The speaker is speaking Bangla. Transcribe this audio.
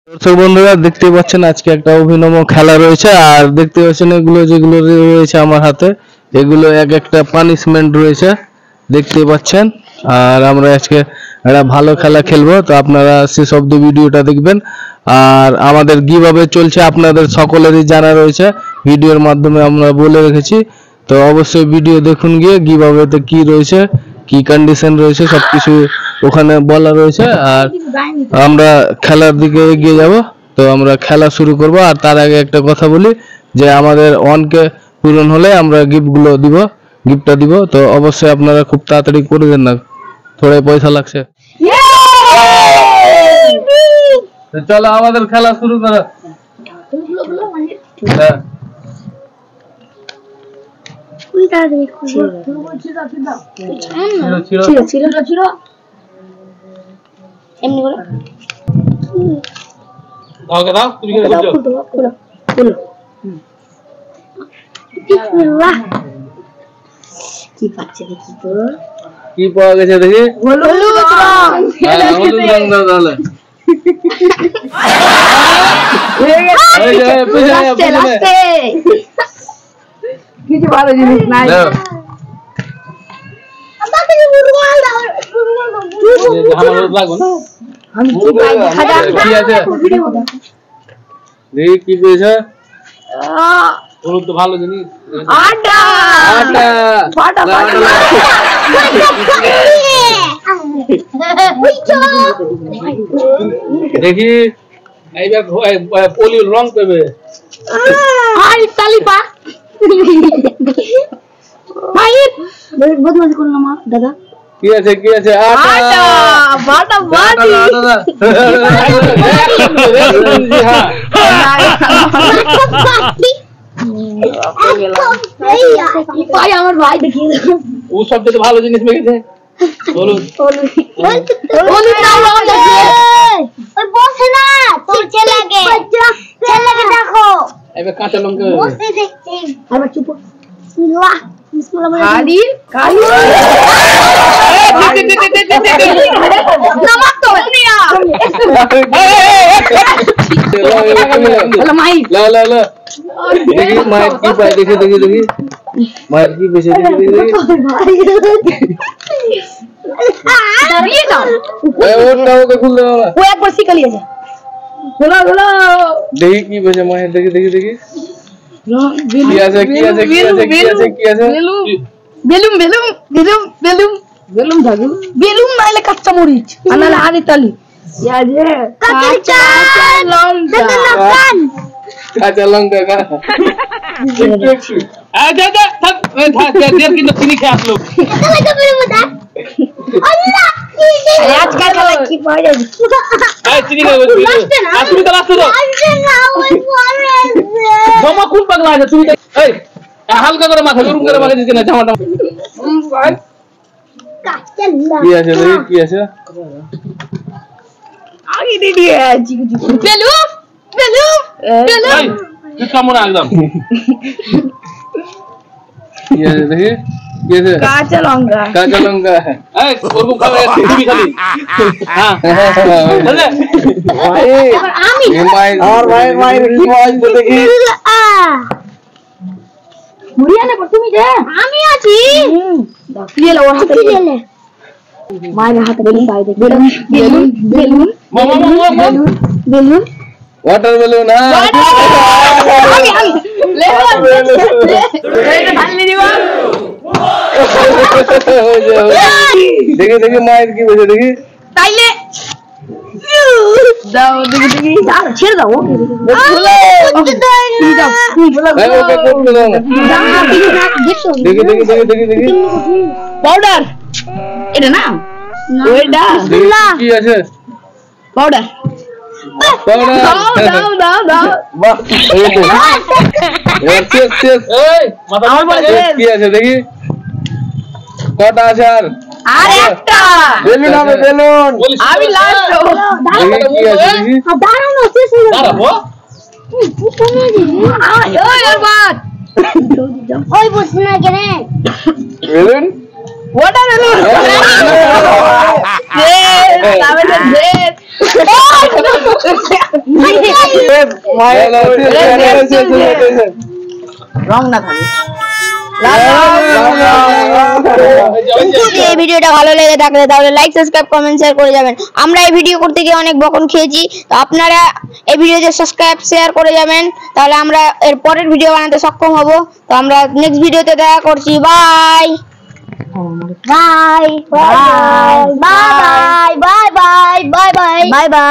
দর্শক বন্ধুরা দেখতে পাচ্ছেন আজকে একটা অভিনব খেলা রয়েছে। আর দেখতে পাচ্ছেন এগুলো যেগুলো রয়েছে আমার হাতে, এগুলো এক একটা পানিশমেন্ট রয়েছে দেখতে পাচ্ছেন। আর আমরা আজকে একটা ভালো খেলা খেলবো, তো আপনারা শেষ অবধি ভিডিওটা দেখবেন। আর আমাদের কিভাবে চলছে আপনাদের সকলেরই জানা রয়েছে, ভিডিওর মাধ্যমে আমরা বলে রেখেছি। তো অবশ্যই ভিডিও দেখুন, গিয়ে কিভাবে কি রয়েছে, কি কন্ডিশন রয়েছে সবকিছু ওখানে বলা রয়েছে। আর আমরা খেলার দিকে এগিয়ে যাব। তো আমরা খেলা শুরু করব। আর তার আগে একটা কথা বলি যে আমাদের 1K পূরণ হলে আমরা গিফটটা দিব। তো অবশ্যই আপনারা খুব তাড়াতাড়ি করে দেন না, থোড়া পয়সা লাগছে। তো চলো আমাদের খেলা শুরু করো। এমনি বলো ওকে দাও, তুমি কি করছো? খুলো বিসমিল্লাহ। কি পাচ্ছে দেখি তো, কি পাওয়া গেছে দেখি। হলুদ রং। হলুদ রং দাও তাহলে। এই যে লাস্টে কিছু ভালো জিনিস নাই। আমাকে মুরগাল দাও, আমার হলুদ লাগবে না। আমি কি পাই দেখা যাক কি আছে দেখি, কি পেয়েছো? হলুদ তো ভালো জিনিস। আটা ফাটা দেখি এইবার পলির রং পেবে। আই তালিপা ভাই বদমাশ করলাম দাদা। কি আছে আটা বাটা বাটি ভাই আমার ভাই দেখিয়ে ও সবচেয়ে ভালো জিনিস পেয়েছে হলুদ। বসে না তোর ছেলেকে দেখো, এবার কাঁচা লঙ্কা বসে দেখছি। আবার চুপ বিসমিল্লাহ বিসমিল্লাহ বলে কালি নামাজ তো দুনিয়া মাই লা দেখি মায়ের কি পায়, দেখি মায়ের কি পেয়েছে দেখি। দাঁড়িয়ে দাও, ওটা ওকে খুলতে হবে। ও একবার শিখালিয়েছে। গোলা দেখি কি পেয়েছে মায়ের, দেখি কি আছে বেলুন নাইলে কাঁচা মরিচ আনালে আনি তালি কাঁচা লঙ্কা কিন্তু চিনি খেয়ে আসলো। আজকাল কি পাওয়া যায় চিনি তুমি তো লাস্ট জমা খুব পাগলা আছে। তুমি হালকা করে মাথা গরম করে মাখে দিচ্ছি না জামাটা। কি আছে দেখি, কি আছে আগে দিয়ে বেলুন কেমন একদম। কি আছে দেখি, কি আছে কাঁচা লঙ্কা ওরকম খাবে তুমি খালি। আমার মায়ের কি মাছ দেখি। মুড়িয়ানে তুমি যে আমি আছি লে ওর হাতে লে মায়ের হাতে বেলুন পাই দেখ বেলুন ওয়াটার বেলুন। দেখি মায়ের কি বলছে দেখি। তাইলে দাও দেখি ছেড়ে দাও দেখি পাউডার এটা না ওইটা কি আছে পাউডার কি আছে দেখি, কটা আছে আর একটা বেলুন হবে বেলুন। আমি লাস্ট কি আছে দেখি, দাঁড়ানো শেষ হয়ে গেল ওই বসে না কেন বেলুন ওটা বেলুন রং না থাকে। এই ভিডিওটা ভালো লেগে থাকলে তাহলে লাইক সাবস্ক্রাইব কমেন্ট শেয়ার করে যাবেন। আমরা এই ভিডিও করতে গিয়ে অনেক বকন খেয়েছি, তো আপনারা এই ভিডিওতে সাবস্ক্রাইব শেয়ার করে যাবেন, তাহলে আমরা এর পরের ভিডিও বানাতে সক্ষম হব। তো আমরা নেক্সট ভিডিওতে দেখা করছি। Bye bye bye bye bye bye bye bye bye bye.